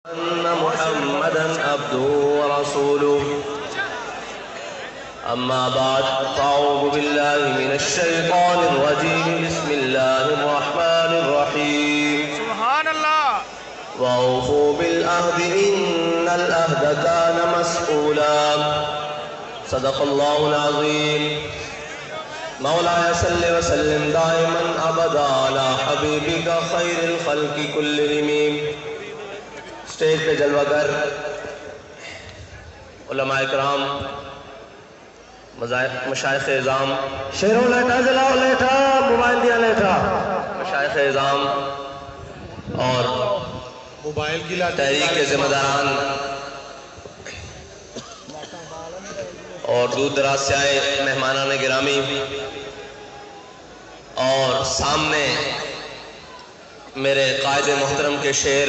أن محمدا عبده ورسوله أما بعد فأعوذ بالله من الشيطان الرجيم بسم الله الرحمن الرحيم سبحان الله وأوفوا بالعهد إن العهد كان مسؤولا صدق الله العظيم مولاي صل وسلم دائما أبدا على حبيبك خير الخلق كلهم اسٹیج پہ جلوہ گر علماء اکرام مشائخ اعظام شیروں لیٹا جلاؤ لیٹا موبائل دیا لیٹا مشائخ اعظام اور موبائل کی تحریک کے ذمہ داران اور دور دراز سے آئے مہمانان گرامی اور سامنے میرے قائد محترم کے شیر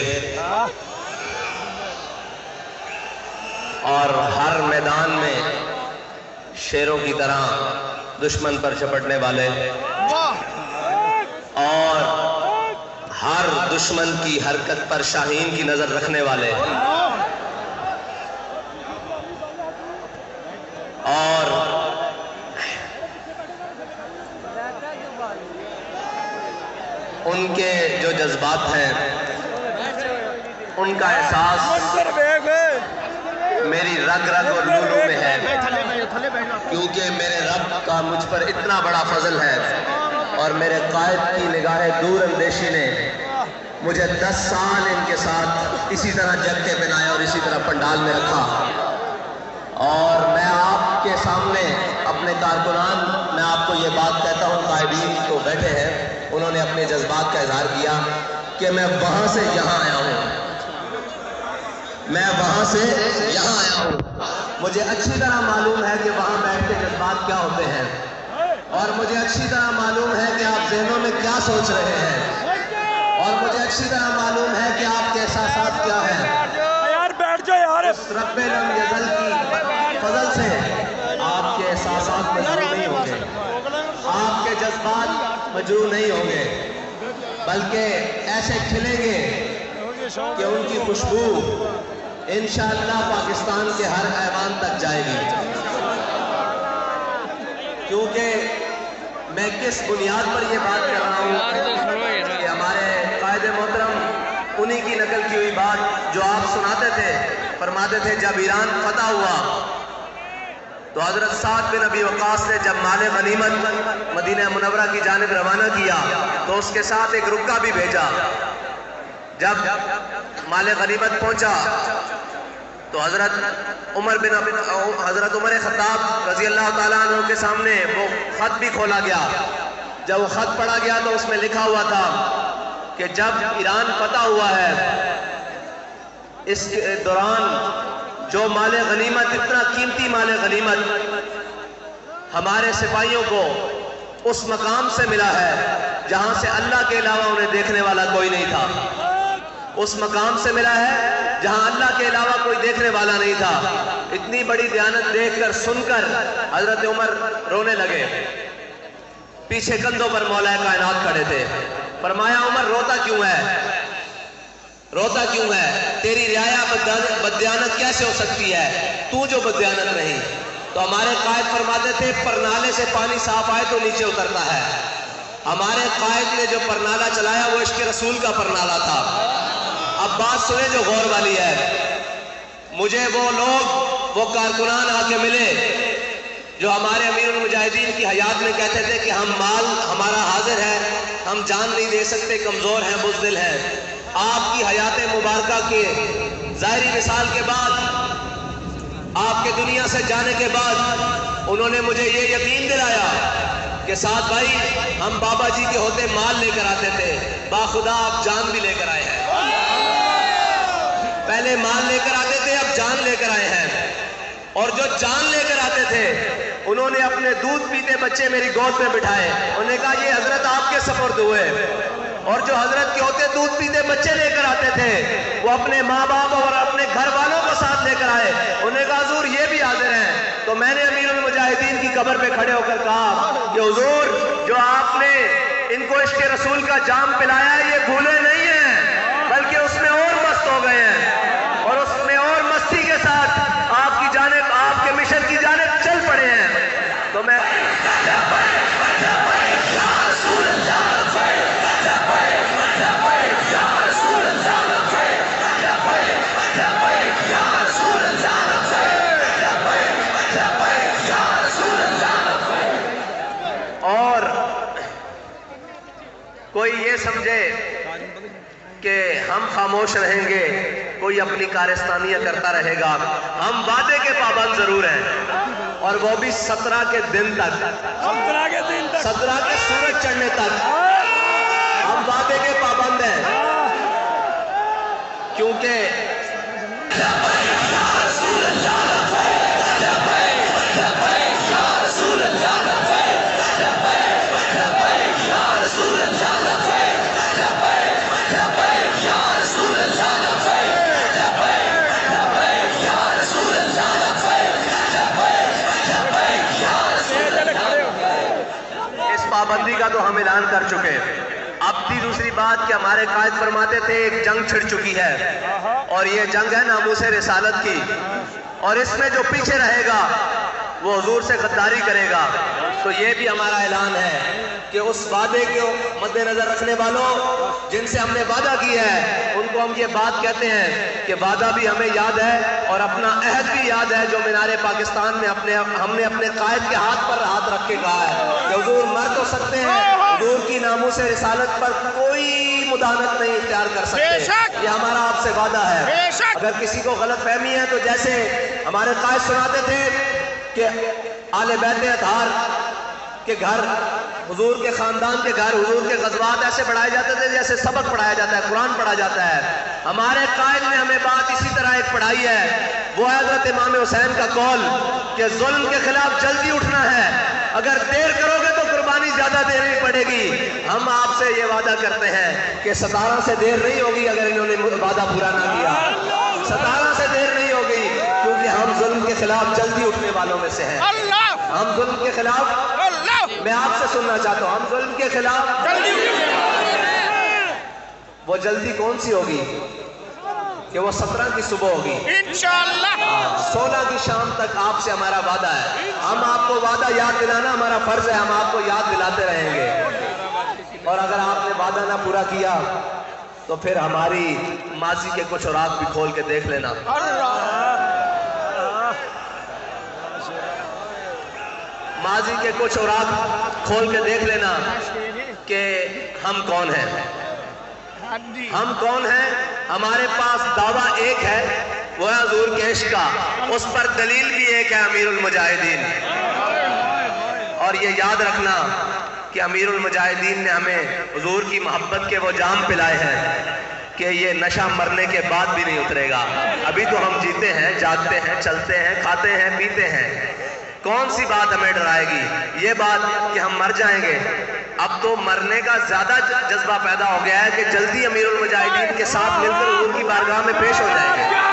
اور ہر میدان میں شیروں کی طرح دشمن پر چپٹنے والے اور ہر دشمن کی حرکت پر شاہین کی نظر رکھنے والے اور ان کے جو جذبات ہیں ان کا احساس میری رگ رگ اور لولو میں ہے، کیونکہ میرے رب کا مجھ پر اتنا بڑا فضل ہے اور میرے قائد کی نگاہ دور اندیشی نے مجھے 10 سال ان کے ساتھ اسی طرح جگہ بنایا اور اسی طرح پنڈال میں رکھا، اور میں آپ کے سامنے اپنے کارکنان میں آپ کو یہ بات کہتا ہوں، قائدین تو بیٹھے ہیں، انہوں نے اپنے جذبات کا اظہار کیا کہ میں وہاں سے یہاں آیا ہوں، میں وہاں سے یہاں آیا ہوں، مجھے اچھی طرح معلوم ہے کہ وہاں بیٹھ کے جذبات کیا ہوتے ہیں، اور مجھے اچھی طرح معلوم ہے کہ آپ ذہنوں میں کیا سوچ رہے ہیں، اور مجھے اچھی طرح معلوم ہے کہ آپ کے احساسات کیا ہیں۔ اس رب لم یزل کی فضل سے آپ کے احساسات مجروح نہیں ہوں گے، آپ کے جذبات مجروح نہیں ہوں گے، بلکہ ایسے کھلیں گے کہ ان کی خوشبو انشاءاللہ پاکستان کے ہر ایوان تک جائے گی۔ کیونکہ میں کس بنیاد پر یہ بات کر رہا ہوں کہ ہمارے قائد محترم انہی کی نقل کی ہوئی بات جو آپ سناتے تھے، فرماتے تھے جب ایران فتح ہوا تو حضرت سعد بن ابی وقاص نے جب مال غنیمت مدینہ منورہ کی جانب روانہ کیا تو اس کے ساتھ ایک رکا بھی بھیجا۔ جب مال غنیمت پہنچا تو حضرت عمر خطاب رضی اللہ تعالیٰ عنہ کے سامنے وہ خط بھی کھولا گیا۔ جب وہ خط پڑھا گیا تو اس میں لکھا ہوا تھا کہ جب ایران فتح ہوا ہے اس دوران جو مال غنیمت، اتنا قیمتی مال غنیمت ہمارے سپاہیوں کو اس مقام سے ملا ہے جہاں سے اللہ کے علاوہ انہیں دیکھنے والا کوئی نہیں تھا، اس مقام سے ملا ہے جہاں اللہ کے علاوہ کوئی دیکھنے والا نہیں تھا۔ اتنی بڑی دیانت دیکھ کر سن کر حضرت عمر رونے لگے، پیچھے کندھوں پر مولا کائنات کھڑے تھے۔ فرمایا عمر روتا کیوں ہے، روتا کیوں ہے، تیری رعایا بددیانت کیسے ہو سکتی ہے، تو جو بددیانت رہی۔ تو ہمارے قائد فرماتے تھے پرنالے سے پانی صاف آئے تو نیچے اترتا ہے۔ ہمارے قائد نے جو پرنالہ چلایا وہ عشق رسول کا پرنالہ تھا۔ اب بات سنیں جو غور والی ہے، مجھے وہ لوگ، وہ کارکنان آ کے ملے جو ہمارے امیر المجاہدین کی حیات میں کہتے تھے کہ ہم مال ہمارا حاضر ہے، ہم جان نہیں دے سکتے، کمزور ہیں، بزدل ہیں۔ آپ کی حیات مبارکہ کے ظاہری مثال کے بعد، آپ کے دنیا سے جانے کے بعد انہوں نے مجھے یہ یقین دلایا کہ سعد بھائی ہم بابا جی کے ہوتے مال لے کر آتے تھے، باخدا آپ جان بھی لے کر آئے ہیں، پہلے مال لے کر آتے تھے اب جان لے کر آئے ہیں، اور جو جان لے کر آتے تھے انہوں نے اپنے دودھ پیتے بچے میری گود میں بٹھائے، انہوں نے کہا یہ حضرت آپ کے سپرد ہوئے، اور جو حضرت کے ہوتے دودھ پیتے بچے لے کر آتے تھے وہ اپنے ماں باپ اور اپنے گھر والوں کو ساتھ لے کر آئے، انہوں نے کہا حضور یہ بھی حاضر ہیں۔ تو میں نے امیر المجاہدین کی قبر پہ کھڑے ہو کر کہا کہ حضور جو آپ نے ان کو عشق رسول کا جام پلایا یہ بھولے نہیں ہیں بلکہ اس میں اور مست ہو گئے ہیں۔ جانب، آپ کے مشن کی جانب چل پڑے ہیں، تو میں اور کوئی یہ سمجھے کہ ہم خاموش رہیں گے، کوئی اپنی کارستانیاں کرتا رہے گا، ہم وعدے کے پابند ضرور ہیں، اور وہ بھی 17 کے دن تک، 17 کے سورج چڑھنے تک ہم وعدے کے پابند ہیں، کیونکہ پابندی کا تو ہم اعلان کر چکے ہیں۔ اب تھی دوسری بات کہ ہمارے قائد فرماتے تھے ایک جنگ چھڑ چکی ہے، اور یہ جنگ ہے ناموس رسالت کی، اور اس میں جو پیچھے رہے گا وہ حضور سے غداری کرے گا۔ تو یہ بھی ہمارا اعلان ہے کہ اس وعدے کو مد نظر رکھنے والوں، جن سے ہم نے وعدہ کیا ہے، ان کو ہم یہ بات کہتے ہیں کہ وعدہ بھی ہمیں یاد ہے اور اپنا عہد بھی یاد ہے، جو مینار پاکستان میں ہم نے اپنے قائد کے ہاتھ پر ہاتھ رکھ کے کہا ہے کہ حضور مر تو سکتے ہیں، حضور کی ناموس رسالت پر کوئی مداحنت نہیں اختیار کر سکتے، یہ ہمارا آپ سے وعدہ ہے۔ اگر کسی کو غلط فہمی ہے تو جیسے ہمارے قائد سناتے تھے کہ آل بیت اطہار کے گھر، حضور کے خاندان کے گھر، حضور کے غزوات ایسے پڑھائے جاتے تھے جیسے سبق پڑھایا جاتا ہے، قرآن پڑھا جاتا ہے۔ ہمارے قائد نے ہمیں بات اسی طرح ایک پڑھائی ہے، وہ حضرت امام حسین کا قول کہ ظلم کے خلاف جلدی اٹھنا ہے، اگر دیر کرو گے تو قربانی زیادہ دینی پڑے گی۔ ہم آپ سے یہ وعدہ کرتے ہیں کہ 17 سے دیر نہیں ہوگی اگر انہوں نے وعدہ پورا نہ کیا، 17 سے دیر نہیں ہوگی، کیونکہ ہم ظلم کے خلاف جلدی اٹھنے والوں میں سے ہیں۔ ہم ظلم کے خلاف، میں آپ سے سننا چاہتا ہوں، ہم ظلم کے خلاف وہ جلدی کون سی ہوگی کہ وہ 17 کی صبح ہوگی انشاءاللہ، 16 کی شام تک آپ سے ہمارا وعدہ ہے۔ ہم آپ کو وعدہ یاد دلانا ہمارا فرض ہے، ہم آپ کو یاد دلاتے رہیں گے، اور اگر آپ نے وعدہ نہ پورا کیا تو پھر ہماری ماضی کے کچھ اوراق بھی کھول کے دیکھ لینا۔ ماضی کے کچھ اوراق کھول کے دیکھ لینا کہ ہم کون ہیں، ہم کون ہیں۔ ہمارے پاس دعویٰ ایک ہے، وہ ہے حضور کے عشق کا، اس پر دلیل بھی ایک ہے امیر المجاہدین، اور یہ یاد رکھنا کہ امیر المجاہدین نے ہمیں حضور کی محبت کے وہ جام پلائے ہیں کہ یہ نشہ مرنے کے بعد بھی نہیں اترے گا۔ ابھی تو ہم جیتے ہیں، جاگتے ہیں، چلتے ہیں، کھاتے ہیں، پیتے ہیں، کون سی بات ہمیں ڈرائے گی؟ یہ بات کہ ہم مر جائیں گے۔ اب تو مرنے کا زیادہ جذبہ پیدا ہو گیا ہے کہ جلدی امیر المجاہدین کے ساتھ مل کر حضور کی بارگاہ میں پیش ہو جائیں گے۔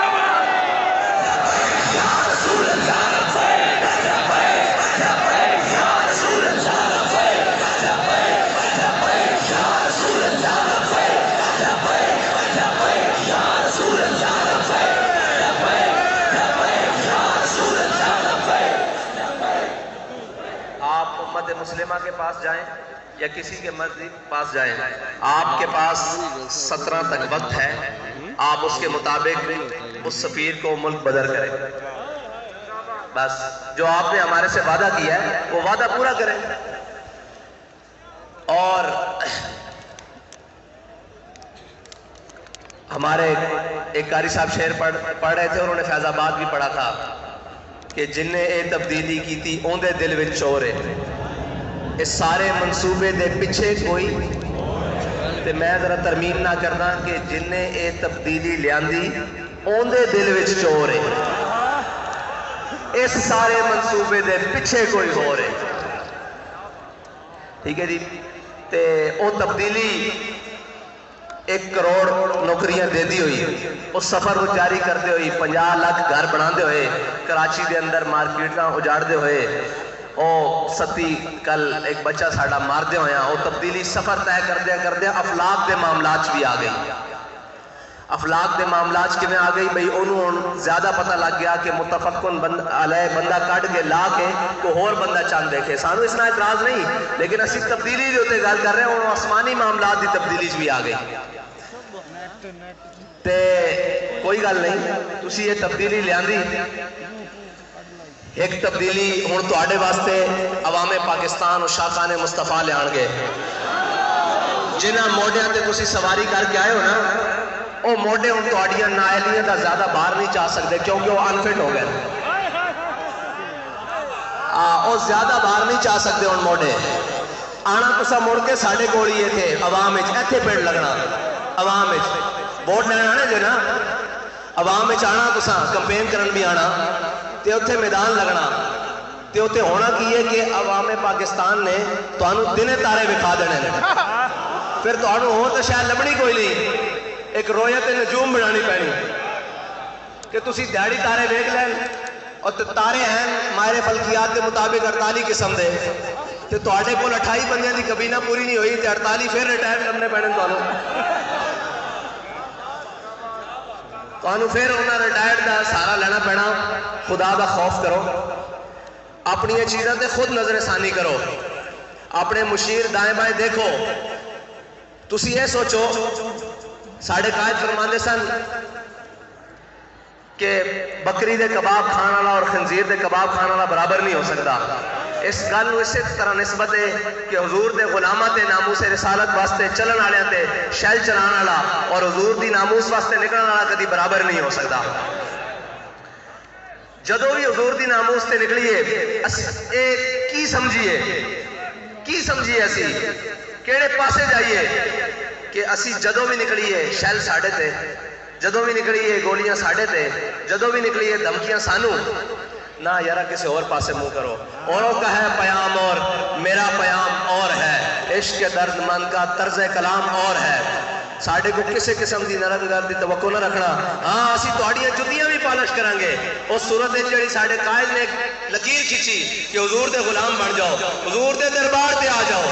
مسلمہ کے پاس جائیں یا کسی کے مرضی پاس جائیں، آپ کے پاس 17 تک وقت ہے، آپ اس کے مطابق اس سفیر کو ملک بدر کریں، بس جو آپ نے ہمارے سے وعدہ کیا ہے وہ وعدہ پورا کریں۔ اور ہمارے ایک قاری صاحب شعر پڑھ رہے تھے، انہوں نے فیض آباد بھی پڑھا تھا کہ جن نے اے تبدیلی کی تھی اوندے دل وچ چورے، اس سارے منصوبے دے پیچھے کوئی، تے میں ذرا ترمیم نہ کرنا کہ جن نے اے تبدیلی لیاندی اوندے دل وچ چورے، اس سارے منصوبے دے پیچھے کوئی ہو رہے، ٹھیک ہے جی۔ تے او تبدیلی 1 کروڑ نوکریاں دے دی ہوئی، اس سفر کو جاری کردے ہوئی، 50 لاکھ گھر بنا دے ہوئے، کراچی دے اندر مارکیٹاں اجاڑ دے ہوئے، او ستی کل ایک بچہ ساڑا مار دے ہویا، او تبدیلی سفر طے کردے افلاک دے معاملات بھی آ گئی۔ افلاق دے معاملات کی میں آ گئی بھئی انہوں زیادہ پتہ لگ گیا کہ متفقن علیہ بندہ کٹ کے لا کے کوئی اور بندہ چند دیکھے سانو اس نہ اعتراض نہیں لیکن اسی تبدیلی جو تے گل کر رہے ہیں انہوں آسمانی معاملات دی تبدیلی بھی آ گئی تے کوئی گل نہیں تسی یہ تبدیلی لے آندی ایک تبدیلی ہن تواڈے واسطے عوام پاکستان اور شاخان مصطفیٰ لے آن گے جنہاں موڈیاں تے تسی سواری کر کے آئے ہو نا وہ موڈے ان تواڈیاں نائلیاں دا زیادہ باہر نہیں چاہ سکتے کیونکہ وہ انفٹ ہو گئے وہ زیادہ باہر نہیں چاہ سکتے ان موڈے آنا تسا مڑ کے ساڑھے گوڑی یہ تھے عوام ایتھے پیڑ لگنا عوام ووٹ لینا آنے جو نا عوام آنا تسا کمپین کرن بھی آنا تے اتھے میدان لگنا تے اتھے ہونا کی ہے کہ عوام پاکستان نے تو انہوں دنے تارے بکھا دینے پھر تو انہوں ہو تو شاید لبنی کوئی نہیں ایک رویت نجوم بنانی پہنی کہ تسی دیڑی تارے دیکھ لیں اور تارے ہیں ماہر فلکیات کے مطابق 48 قسم دے تو تواڈے کول 28 بندیاں دی کبینہ پوری نہیں ہوئی تے 48 پھر ریٹائر کرنے پہنے تو پھر انہاں ریٹائر دا سارا لینا پینا خدا دا خوف کرو اپنی چیزاں تے خود نظر ثانی کرو اپنے مشیر دائیں بائیں دیکھو تسی یہ سوچو ساڑھے قائد فرماندے سن کہ بکری دے کباب کھانا والا اور خنزیر دے کباب کھانا والا برابر نہیں ہو سکتا اس گل نو اسی طرح نسبت ہے کہ حضور دے غلامہ تے ناموس رسالت واسطے چلن والے تے شیل چلان والا اور حضور دی ناموس واسطے نکلن والا کدی برابر نہیں ہو سکتا جدو بھی حضور دی ناموس تے نکلیے کی سمجھیے اسی کیڑے پاسے جائیے کہ اسی جدو بھی نکلیے شیل ساڑھے تے جدو بھی نکلیے گولیاں ساڑھے تے جدو بھی نکلیے دھمکیاں سانو نہ یارہ کسی اور پاسے منہ کرو اوروں کا ہے پیام اور میرا پیام اور ہے عشق درد مند کا طرز کلام اور ہے ساڑھے کو کسی قسم دی نرد دی توقع نہ رکھنا ہاں اسی تواڈیاں جتیاں بھی پالش کریں گے اس صورت جڑی ساڑھے قائد نے لکیر کھچی کہ حضور دے غلام بن جاؤ حضور دے دربار تے آ جاؤ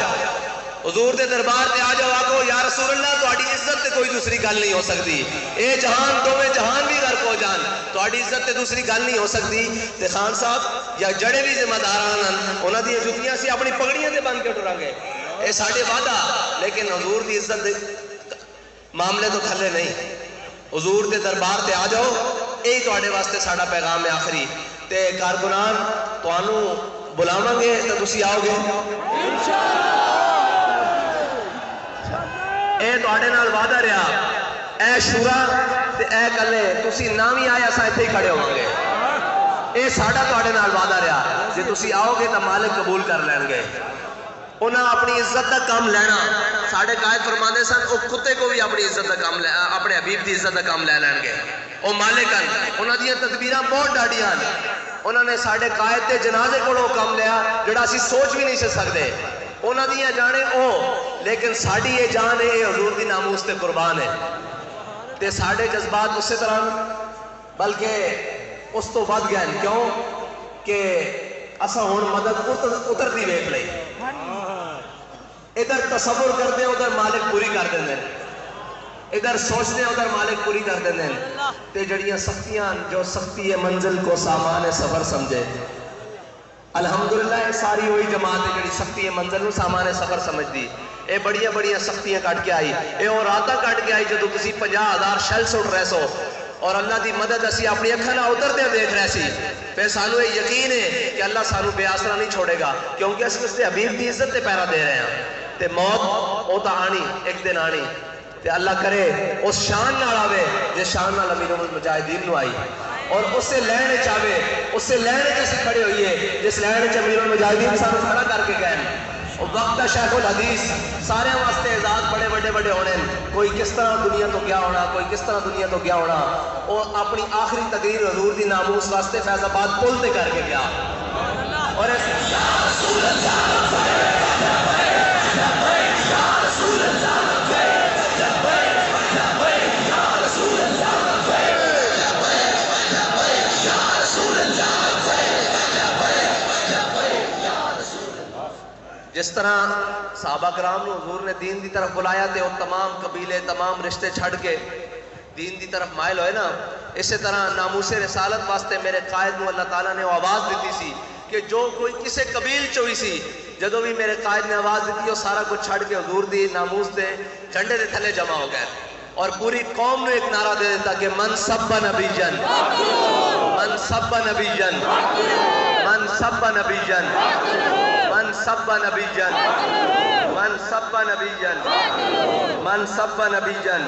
حضور دے دربار تے آ جاؤ آگو یا رسول اللہ تواڈی عزت تے کوئی دوسری گل نہیں ہو سکتی اے جہان دوویں جہان بھی غرق ہو جان تواڈی عزت تے دوسری گل نہیں ہو سکتی تے خان صاحب یا جڑے بھی ذمہ داران انہاں دی جتیاں سی اپنی پگڑیاں تے بن کے ٹریں گے اے ساڈے وعدہ لیکن حضور دی عزت دے معاملے تو تھلے نہیں حضور دے دربار تے آ جاؤ یہی تواڈے واسطے ساڈا پیغام ہے آخری تے کارکنان تانوں بلاواں گے تے تسی آؤ گے اے تواڈے نال وعدہ رہا اے شورا تے اے کلے تسی نہ بھی آئے اساں ایتھے ہی کھڑے ہوں گے اے ساڈا تواڈے نال وعدہ رہا جے تسی آؤ گے تے مالک قبول کر لین گے انہاں اپنی عزت دا کام لینا ساڑھے قائد فرماندے سن او کتے کو بھی اپنی عزت دا کام اپنے حبیب دی عزت دا کام لے لین گے او مالک ہیں انہاں دیاں تدبیراں بہت ڈاڈیاں انہاں نے ساڑھے قائد تے جنازے کو کام لیا جڑا اسی سوچ بھی نہیں سکتے انہاں دیاں جانے او لیکن ساڑھی یہ جان ہے حضور دی ناموس تے قربان ہے تے ساڑھے جذبات اسی طرح بلکہ اس تو ود گئے کیوں کہ اسا ہون مدد اتر دی ویکھ لئی ادھر تصور کرتے ہیں ادھر مالک پوری کر دیں ادھر سوچتے ہیں ادھر مالک پوری کر دیں تے جڑیاں سختیاں جو سختی منزل کو سامان سفر سمجھے الحمدللہ یہ ساری ہوئی جماعت ہے جڑی سختی منزل کو سامان سفر سمجھ دی اے بڑیاں بڑیاں سختیاں کٹ کے آئی اے اور راتاں کٹ کے آئی جدو کسی 50,000 شل سٹ رہے سو اور اللہ دی مدد اسی اپنی اکھاں نال اتر دے دیکھ رہے سی پھر سانو یہ یقین ہے کہ اللہ سانو بے آسرا نہیں چھوڑے گا کیونکہ اسی اس دے حبیب دی عزت تے پیرا دے رہے ہیں تے موت او تا آنی ایک دن آنی تے اللہ کرے اس شان نال آوے جس شان نال امیر المجاہدین نو آئی اور اس سے لینے چاہے اس سے لینے جیسے کھڑے ہوئیے جس لینے چاہے امیر المجاہدین سانو کھڑا کر کے گئے اور وقت شیخ الحدیث سارے واسطے اعزاز بڑے بڑے ہونے کوئی کس طرح دنیا تو کیا ہونا کوئی کس طرح دنیا تو کیا ہونا اور اپنی آخری تقریر حضور دی ناموس واسطے فیض آباد پل تے کر کے گیا اور جس طرح صحابہ کرام نے حضور نے دین دی طرف بلایا تے وہ تمام قبیلے تمام رشتے چھڑ کے دین دی طرف مائل ہوئے نا، اسی طرح ناموس رسالت واسطے میرے قائد نو اللہ تعالیٰ نے آواز دیتی سی کہ جو کوئی کسے قبیل چوئی سی، جدو بھی میرے قائد نے آواز دیتی وہ سارا کچھ چھڑ کے حضور دی ناموس دے جھنڈے دے تھلے جمع ہو گئے، اور پوری قوم نے ایک نعرہ دے دیتا کہ من سب نبی جن، من سب نبی جن، من سب نبی جن، من سب نبی جن، من سب نبی جن، من سب نبی جن،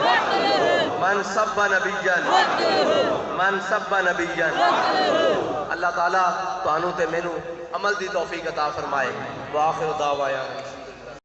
من سب نبی جن، من سب نبی جن۔ اللہ تعالیٰ تو انو تے مینو عمل دی توفیق عطا فرمائے۔ وآخر دعوانا